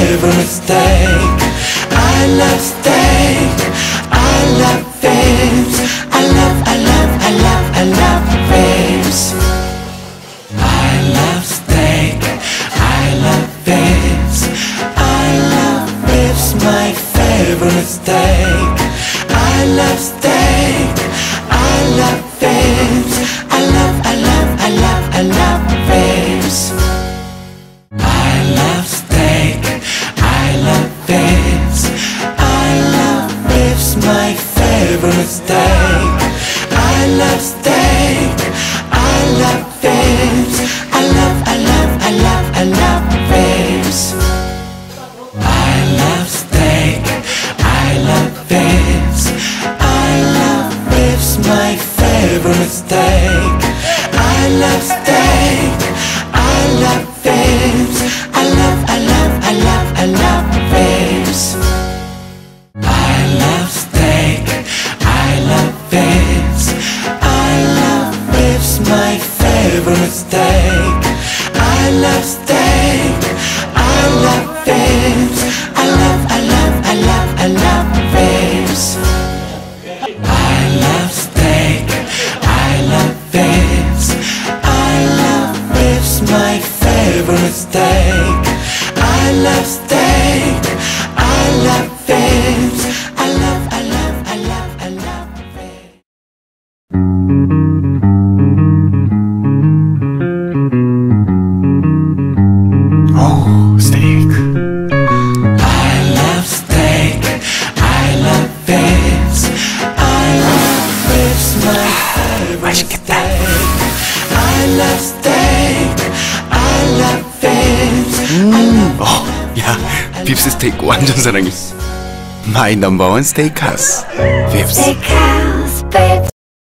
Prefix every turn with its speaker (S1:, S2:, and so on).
S1: favorite steak. I love steak, I love VIPS, I love VIPS. I love steak, I love VIPS, I love VIPS, my favorite steak. I love steak, I love VIPS, I love VIPS. I love steak, I love VIPS, I love VIPS, my favorite steak. I love steak, I love VIPS, I love VIPS. I love steak, I love VIPS, I love VIPS, my favorite steak. I love steak, I love VIPS, I love VIPS. I love steak, I love VIPS, I love VIPS, my favorite steak. I love steak, I love VIPS, I love VIPS. I love steak, I love VIPS, I love VIPS, my favorite steak. I love steak, I love VIPS, I love VIPS.
S2: Oh, steak.
S1: I love steak, I love VIPS, I love VIPS, my favorite steak. I love steak, I love VIPS, I love
S2: 야, 빕스 스테이크 완전 사랑해. My No.1 스테이크하우스, VIPS.